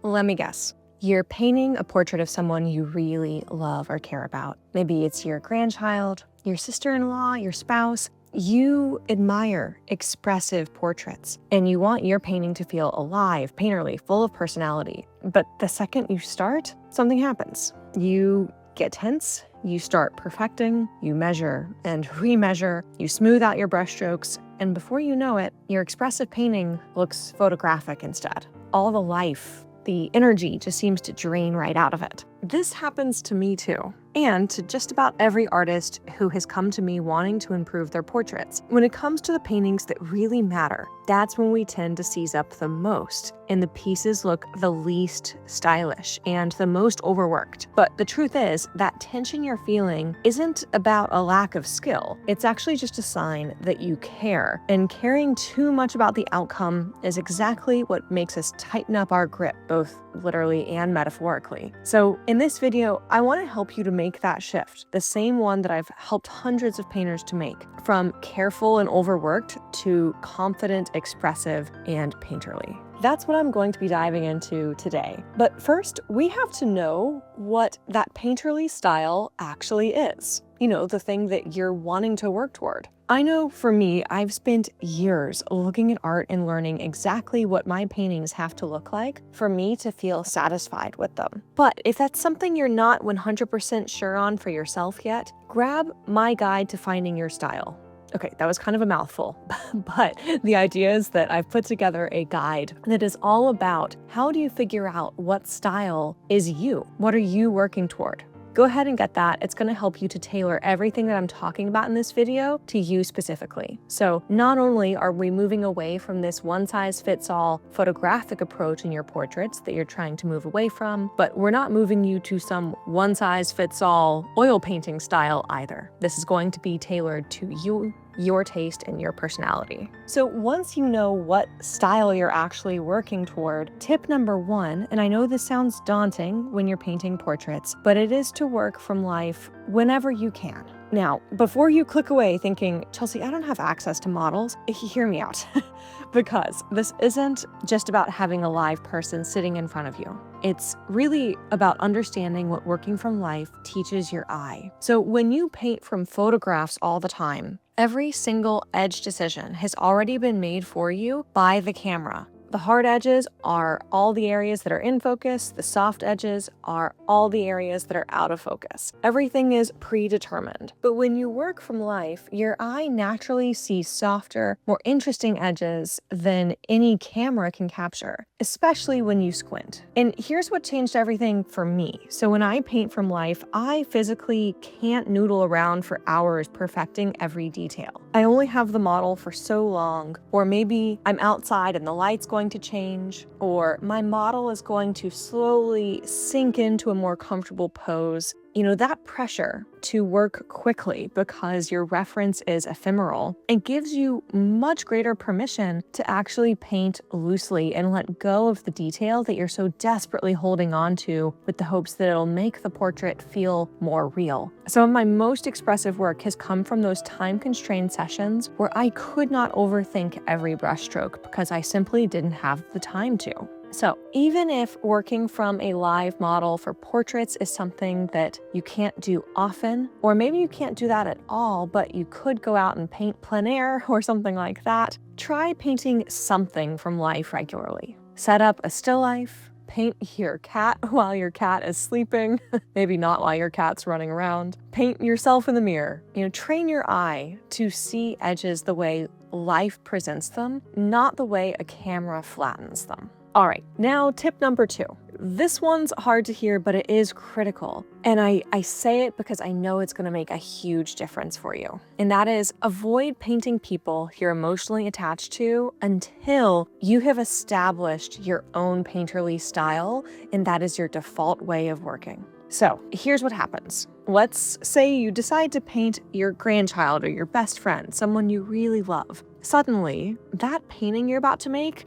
Let me guess. You're painting a portrait of someone you really love or care about. Maybe it's your grandchild, your sister-in-law, your spouse. You admire expressive portraits, and you want your painting to feel alive, painterly, full of personality. But the second you start, something happens. You get tense, you start perfecting, you measure and remeasure, you smooth out your brushstrokes, and before you know it, your expressive painting looks photographic instead. All the life, the energy just seems to drain right out of it. This happens to me too, and to just about every artist who has come to me wanting to improve their portraits. When it comes to the paintings that really matter, that's when we tend to seize up the most, and the pieces look the least stylish and the most overworked. But the truth is, that tension you're feeling isn't about a lack of skill. It's actually just a sign that you care, and caring too much about the outcome is exactly what makes us tighten up our grip, both literally and metaphorically. So in this video, I want to help you to make that shift, the same one that I've helped hundreds of painters to make, from careful and overworked to confident, expressive, and painterly. That's what I'm going to be diving into today. But first, we have to know what that painterly style actually is. You know, the thing that you're wanting to work toward. I know for me, I've spent years looking at art and learning exactly what my paintings have to look like for me to feel satisfied with them. But if that's something you're not 100% sure on for yourself yet, grab my guide to finding your style. Okay, that was kind of a mouthful, but the idea is that I've put together a guide that is all about how do you figure out what style is you? What are you working toward? Go ahead and get that. It's going to help you to tailor everything that I'm talking about in this video to you specifically. So not only are we moving away from this one-size-fits-all photographic approach in your portraits that you're trying to move away from, but we're not moving you to some one-size-fits-all oil painting style either. This is going to be tailored to you, your taste, and your personality. So once you know what style you're actually working toward, tip number one, and I know this sounds daunting when you're painting portraits, but it is to work from life whenever you can. Now, before you click away thinking, Chelsea, I don't have access to models, hear me out. Because this isn't just about having a live person sitting in front of you. It's really about understanding what working from life teaches your eye. So when you paint from photographs all the time, every single edge decision has already been made for you by the camera. The hard edges are all the areas that are in focus. The soft edges are all the areas that are out of focus. Everything is predetermined. But when you work from life, your eye naturally sees softer, more interesting edges than any camera can capture, especially when you squint. And here's what changed everything for me. So when I paint from life, I physically can't noodle around for hours perfecting every detail. I only have the model for so long, or maybe I'm outside and the light's going to change, or my model is going to slowly sink into a more comfortable pose. You know, that pressure to work quickly because your reference is ephemeral, it gives you much greater permission to actually paint loosely and let go of the detail that you're so desperately holding on to with the hopes that it'll make the portrait feel more real. Some of my most expressive work has come from those time-constrained sessions where I could not overthink every brushstroke because I simply didn't have the time to. So even if working from a live model for portraits is something that you can't do often, or maybe you can't do that at all, but you could go out and paint plein air or something like that, try painting something from life regularly. Set up a still life, paint your cat while your cat is sleeping, maybe not while your cat's running around. Paint yourself in the mirror. You know, train your eye to see edges the way life presents them, not the way a camera flattens them. All right, now tip number 2. This one's hard to hear, but it is critical. And I say it because I know it's gonna make a huge difference for you. And that is avoid painting people you're emotionally attached to until you have established your own painterly style, and that is your default way of working. So here's what happens. Let's say you decide to paint your grandchild or your best friend, someone you really love. Suddenly, that painting you're about to make,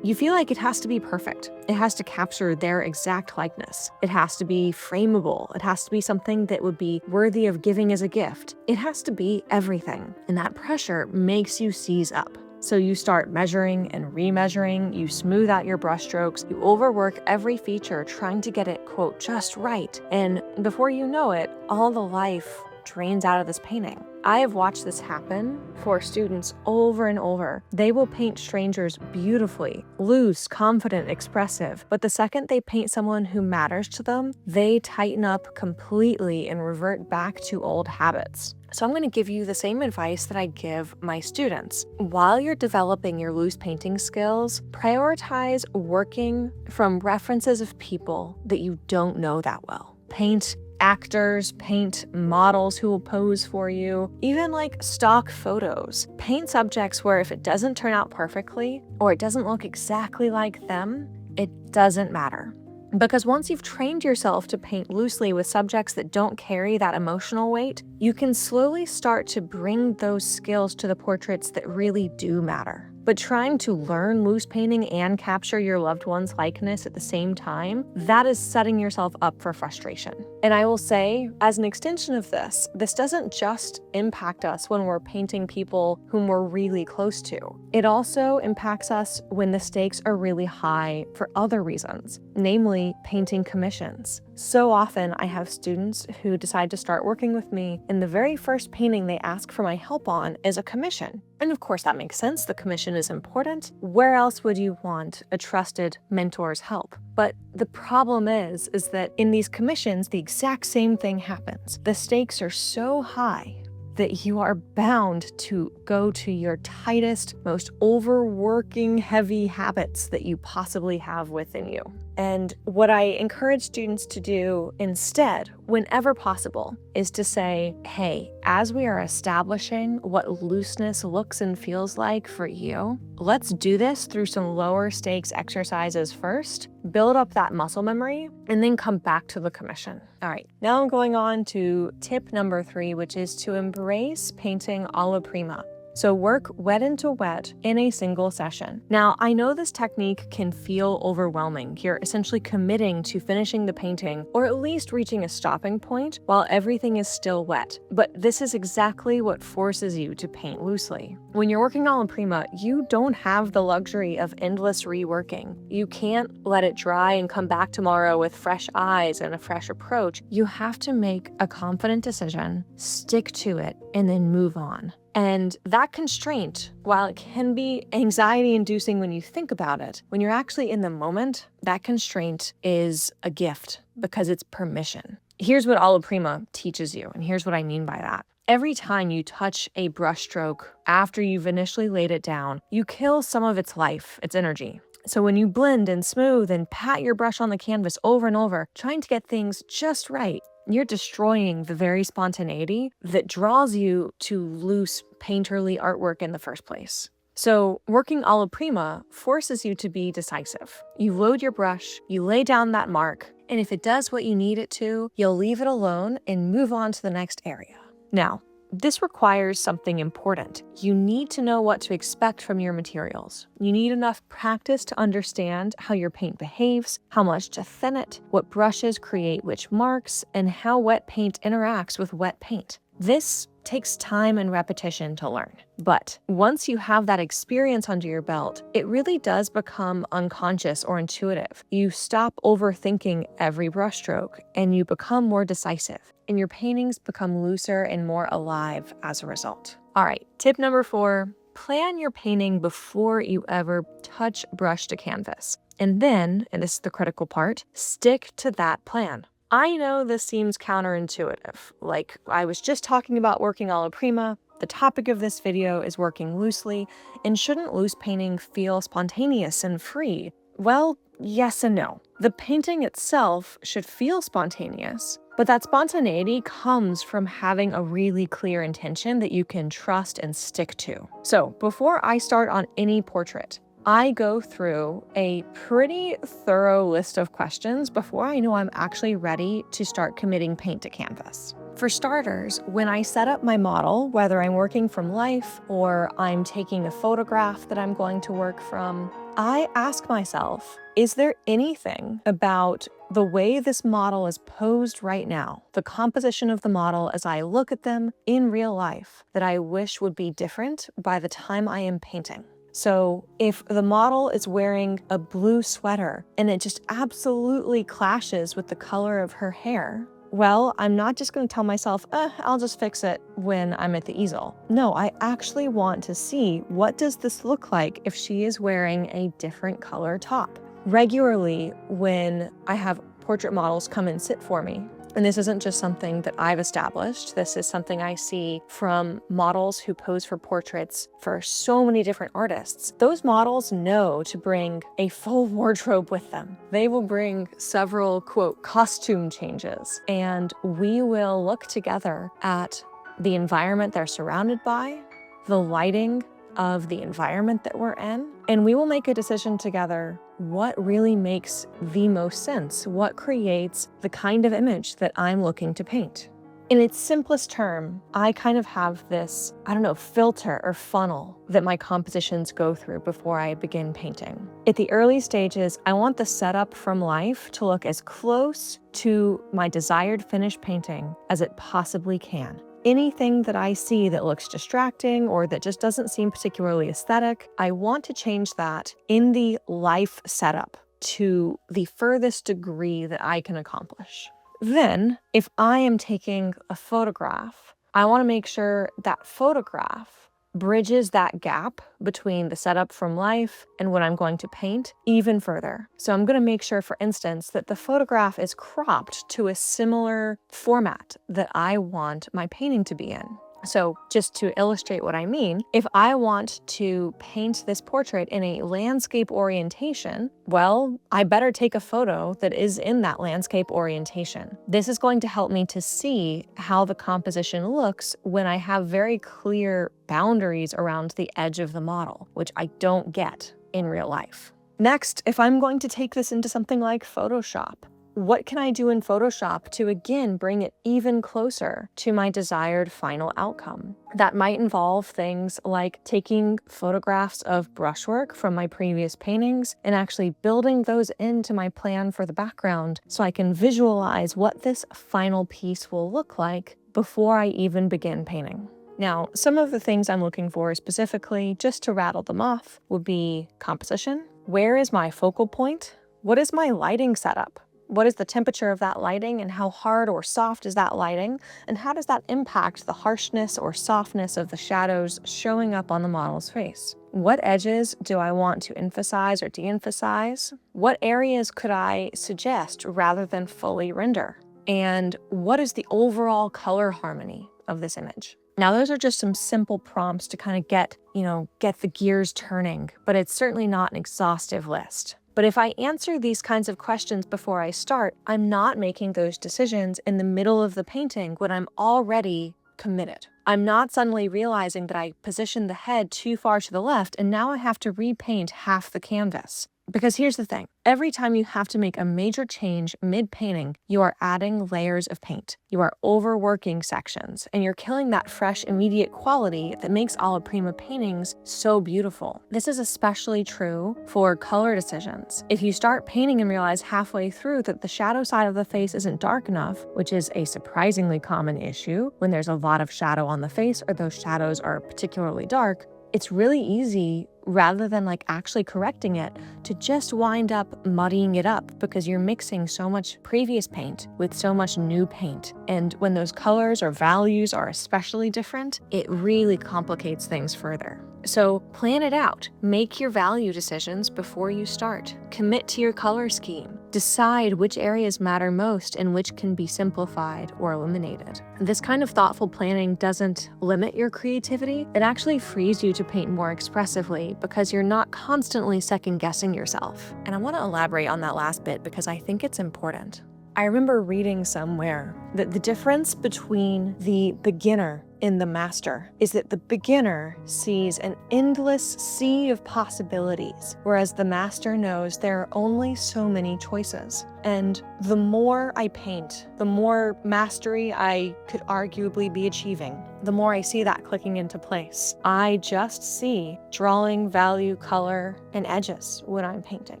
you feel like it has to be perfect. It has to capture their exact likeness. It has to be frameable. It has to be something that would be worthy of giving as a gift. It has to be everything. And that pressure makes you seize up. So you start measuring and remeasuring, you smooth out your brushstrokes, you overwork every feature trying to get it, quote, just right. And before you know it, all the life drains out of this painting. I have watched this happen for students over and over. They will paint strangers beautifully, loose, confident, expressive, but the second they paint someone who matters to them, they tighten up completely and revert back to old habits. So I'm going to give you the same advice that I give my students. While you're developing your loose painting skills, prioritize working from references of people that you don't know that well. Paint actors, paint models who will pose for you, even like stock photos. Paint subjects where if it doesn't turn out perfectly or it doesn't look exactly like them, it doesn't matter. Because once you've trained yourself to paint loosely with subjects that don't carry that emotional weight, you can slowly start to bring those skills to the portraits that really do matter. But trying to learn loose painting and capture your loved one's likeness at the same time, that is setting yourself up for frustration. And I will say, as an extension of this doesn't just impact us when we're painting people whom we're really close to. It also impacts us when the stakes are really high for other reasons, namely painting commissions. So often I have students who decide to start working with me, and the very first painting they ask for my help on is a commission. And of course that makes sense, the commission is important. Where else would you want a trusted mentor's help? But the problem is that in these commissions, the exact same thing happens. The stakes are so high that you are bound to go to your tightest, most overworking, heavy habits that you possibly have within you. And what I encourage students to do instead, whenever possible, is to say, hey, as we are establishing what looseness looks and feels like for you, let's do this through some lower stakes exercises first, build up that muscle memory, and then come back to the commission. All right, now I'm going on to tip number 3, which is to embrace painting alla prima. So work wet into wet in a single session. Now, I know this technique can feel overwhelming. You're essentially committing to finishing the painting or at least reaching a stopping point while everything is still wet. But this is exactly what forces you to paint loosely. When you're working alla prima, you don't have the luxury of endless reworking. You can't let it dry and come back tomorrow with fresh eyes and a fresh approach. You have to make a confident decision, stick to it, and then move on. And that constraint, while it can be anxiety-inducing when you think about it, when you're actually in the moment, that constraint is a gift because it's permission. Here's what Alla Prima teaches you, and here's what I mean by that. Every time you touch a brushstroke after you've initially laid it down, you kill some of its life, its energy. So when you blend and smooth and pat your brush on the canvas over and over, trying to get things just right, you're destroying the very spontaneity that draws you to loose, painterly artwork in the first place. So working alla prima forces you to be decisive. You load your brush, you lay down that mark, and if it does what you need it to, you'll leave it alone and move on to the next area. Now, this requires something important. You need to know what to expect from your materials. You need enough practice to understand how your paint behaves, how much to thin it, what brushes create which marks, and how wet paint interacts with wet paint. This takes time and repetition to learn. But once you have that experience under your belt, it really does become unconscious or intuitive. You stop overthinking every brushstroke and you become more decisive, and your paintings become looser and more alive as a result. All right, tip number 4, plan your painting before you ever touch brush to canvas. And then, and this is the critical part, stick to that plan. I know this seems counterintuitive. Like I was just talking about working alla prima. The topic of this video is working loosely, and shouldn't loose painting feel spontaneous and free? Well, yes and no. The painting itself should feel spontaneous, but that spontaneity comes from having a really clear intention that you can trust and stick to. So before I start on any portrait, I go through a pretty thorough list of questions before I know I'm actually ready to start committing paint to canvas. For starters, when I set up my model, whether I'm working from life or I'm taking a photograph that I'm going to work from, I ask myself, is there anything about the way this model is posed right now, the composition of the model as I look at them in real life, that I wish would be different by the time I am painting. So if the model is wearing a blue sweater and it just absolutely clashes with the color of her hair, well, I'm not just going to tell myself, I'll just fix it when I'm at the easel. No, I actually want to see, what does this look like if she is wearing a different color top? Regularly, when I have portrait models come and sit for me, and this isn't just something that I've established, this is something I see from models who pose for portraits for so many different artists. Those models know to bring a full wardrobe with them. They will bring several, quote, costume changes, and we will look together at the environment they're surrounded by, the lighting of the environment that we're in, and we will make a decision together what really makes the most sense, what creates the kind of image that I'm looking to paint. In its simplest term, I kind of have this, filter or funnel that my compositions go through before I begin painting. At the early stages, I want the setup from life to look as close to my desired finished painting as it possibly can. Anything that I see that looks distracting or that just doesn't seem particularly aesthetic, I want to change that in the life setup to the furthest degree that I can accomplish. Then, if I am taking a photograph, I want to make sure that photograph bridges that gap between the setup from life and what I'm going to paint even further. So I'm going to make sure, for instance, that the photograph is cropped to a similar format that I want my painting to be in. So just to illustrate what I mean, if I want to paint this portrait in a landscape orientation, well, I better take a photo that is in that landscape orientation. This is going to help me to see how the composition looks when I have very clear boundaries around the edge of the model, which I don't get in real life. Next, if I'm going to take this into something like Photoshop, what can I do in Photoshop to, again, bring it even closer to my desired final outcome? That might involve things like taking photographs of brushwork from my previous paintings and actually building those into my plan for the background so I can visualize what this final piece will look like before I even begin painting. Now, some of the things I'm looking for specifically, just to rattle them off, would be composition. Where is my focal point? What is my lighting setup? What is the temperature of that lighting, and how hard or soft is that lighting? And how does that impact the harshness or softness of the shadows showing up on the model's face? What edges do I want to emphasize or de-emphasize? What areas could I suggest rather than fully render? And what is the overall color harmony of this image? Now, those are just some simple prompts to kind of get the gears turning, but it's certainly not an exhaustive list. But if I answer these kinds of questions before I start, I'm not making those decisions in the middle of the painting when I'm already committed. I'm not suddenly realizing that I positioned the head too far to the left and now I have to repaint half the canvas. Because here's the thing, every time you have to make a major change mid-painting, you are adding layers of paint. You are overworking sections, and you're killing that fresh, immediate quality that makes Alla Prima paintings so beautiful. This is especially true for color decisions. If you start painting and realize halfway through that the shadow side of the face isn't dark enough, which is a surprisingly common issue when there's a lot of shadow on the face or those shadows are particularly dark, it's really easy, rather than actually correcting it, to just wind up muddying it up because you're mixing so much previous paint with so much new paint. And when those colors or values are especially different, it really complicates things further. So plan it out. Make your value decisions before you start. Commit to your color scheme. Decide which areas matter most and which can be simplified or eliminated. This kind of thoughtful planning doesn't limit your creativity. It actually frees you to paint more expressively because you're not constantly second-guessing yourself. And I want to elaborate on that last bit because I think it's important. I remember reading somewhere that the difference between the beginner and the master is that the beginner sees an endless sea of possibilities, whereas the master knows there are only so many choices. And the more I paint, the more mastery I could arguably be achieving, the more I see that clicking into place. I just see drawing value, color, and edges when I'm painting.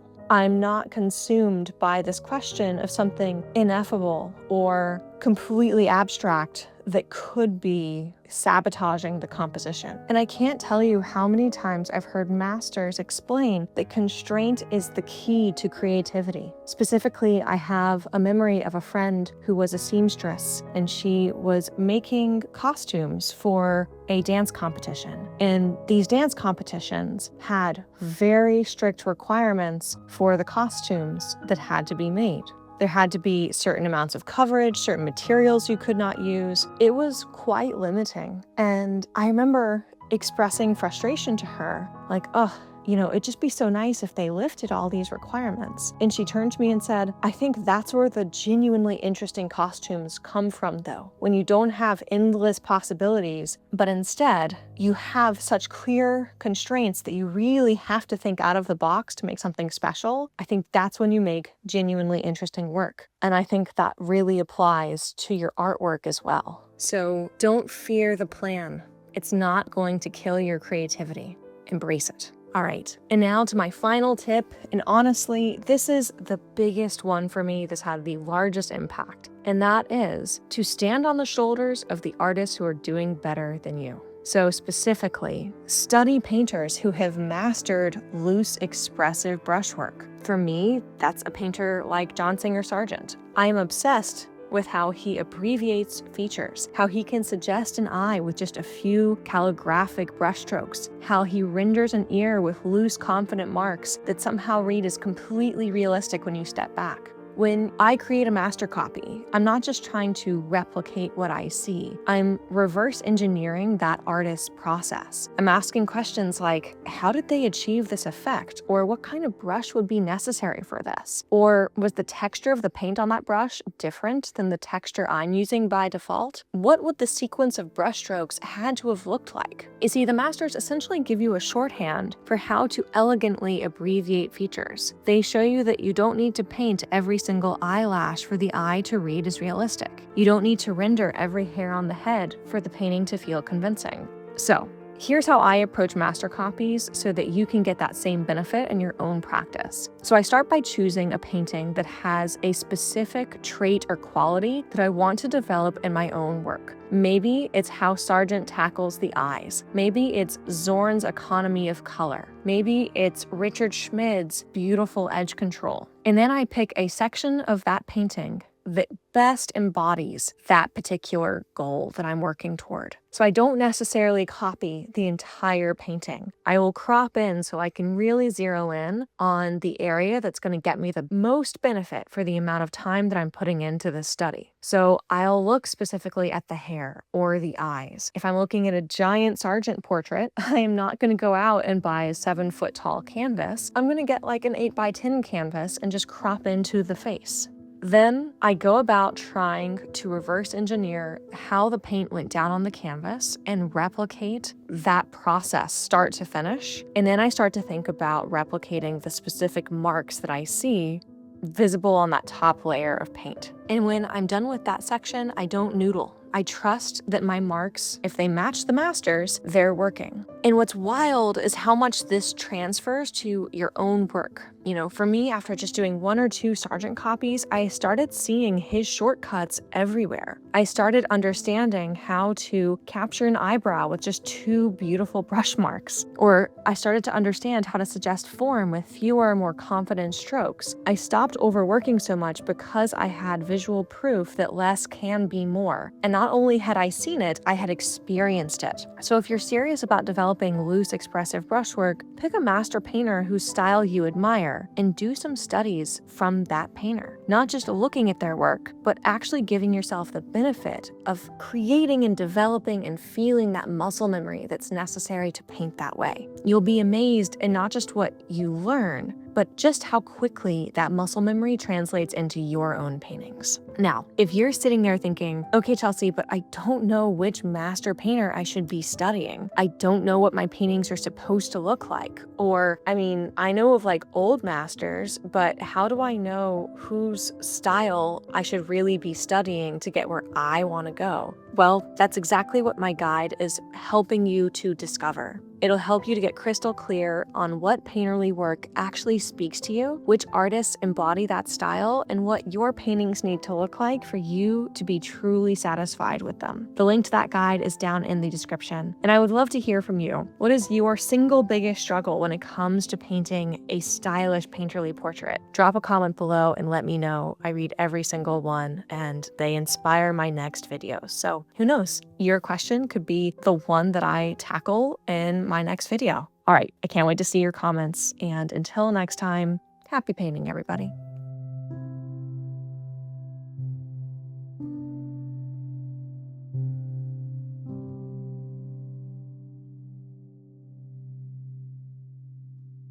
I'm not consumed by this question of something ineffable or completely abstract that could be sabotaging the composition. And I can't tell you how many times I've heard masters explain that constraint is the key to creativity. Specifically, I have a memory of a friend who was a seamstress, and she was making costumes for a dance competition. And these dance competitions had very strict requirements for the costumes that had to be made. There had to be certain amounts of coverage, certain materials you could not use. It was quite limiting. And I remember expressing frustration to her, like, it'd just be so nice if they lifted all these requirements. And she turned to me and said, I think that's where the genuinely interesting costumes come from, though. When you don't have endless possibilities, but instead you have such clear constraints that you really have to think out of the box to make something special, I think that's when you make genuinely interesting work. And I think that really applies to your artwork as well. So don't fear the plan. It's not going to kill your creativity. Embrace it. All right, and now to my final tip, and honestly, this is the biggest one for me. This had the largest impact, and that is to stand on the shoulders of the artists who are doing better than you. So specifically, study painters who have mastered loose, expressive brushwork. For me, that's a painter like John Singer Sargent. I am obsessed with how he abbreviates features, how he can suggest an eye with just a few calligraphic brushstrokes, how he renders an ear with loose, confident marks that somehow read as completely realistic when you step back. When I create a master copy, I'm not just trying to replicate what I see. I'm reverse engineering that artist's process. I'm asking questions like, how did they achieve this effect? Or what kind of brush would be necessary for this? Or was the texture of the paint on that brush different than the texture I'm using by default? What would the sequence of brushstrokes had to have looked like? You see, the masters essentially give you a shorthand for how to elegantly abbreviate features. They show you that you don't need to paint every single eyelash for the eye to read as realistic. You don't need to render every hair on the head for the painting to feel convincing. So, here's how I approach master copies so that you can get that same benefit in your own practice. So I start by choosing a painting that has a specific trait or quality that I want to develop in my own work. Maybe it's how Sargent tackles the eyes. Maybe it's Zorn's economy of color. Maybe it's Richard Schmid's beautiful edge control. And then I pick a section of that painting that best embodies that particular goal that I'm working toward. So I don't necessarily copy the entire painting. I will crop in so I can really zero in on the area that's going to get me the most benefit for the amount of time that I'm putting into this study. So I'll look specifically at the hair or the eyes. If I'm looking at a giant Sargent portrait, I am not going to go out and buy a 7-foot tall canvas. I'm going to get like an 8x10 canvas and just crop into the face. Then I go about trying to reverse engineer how the paint went down on the canvas and replicate that process start to finish. And then I start to think about replicating the specific marks that I see visible on that top layer of paint. And when I'm done with that section, I don't noodle. I trust that my marks, if they match the masters, they're working. And what's wild is how much this transfers to your own work. For me, after just doing 1 or 2 Sargent copies, I started seeing his shortcuts everywhere. I started understanding how to capture an eyebrow with just 2 beautiful brush marks. Or I started to understand how to suggest form with fewer, more confident strokes. I stopped overworking so much because I had visual proof that less can be more. And not only had I seen it, I had experienced it. So if you're serious about developing loose, expressive brushwork, pick a master painter whose style you admire and do some studies from that painter. Not just looking at their work, but actually giving yourself the benefit of creating and developing and feeling that muscle memory that's necessary to paint that way. You'll be amazed in not just what you learn, but just how quickly that muscle memory translates into your own paintings. Now, if you're sitting there thinking, okay, Chelsea, but I don't know which master painter I should be studying. I don't know what my paintings are supposed to look like. Or, I know of old masters, but how do I know whose style I should really be studying to get where I want to go? Well, that's exactly what my guide is helping you to discover. It'll help you to get crystal clear on what painterly work actually speaks to you, which artists embody that style, and what your paintings need to look like for you to be truly satisfied with them. The link to that guide is down in the description. And I would love to hear from you. What is your single biggest struggle when it comes to painting a stylish painterly portrait? Drop a comment below and let me know. I read every single one and they inspire my next videos. So who knows? Your question could be the one that I tackle in my next video. All right, I can't wait to see your comments. And until next time, happy painting, everybody.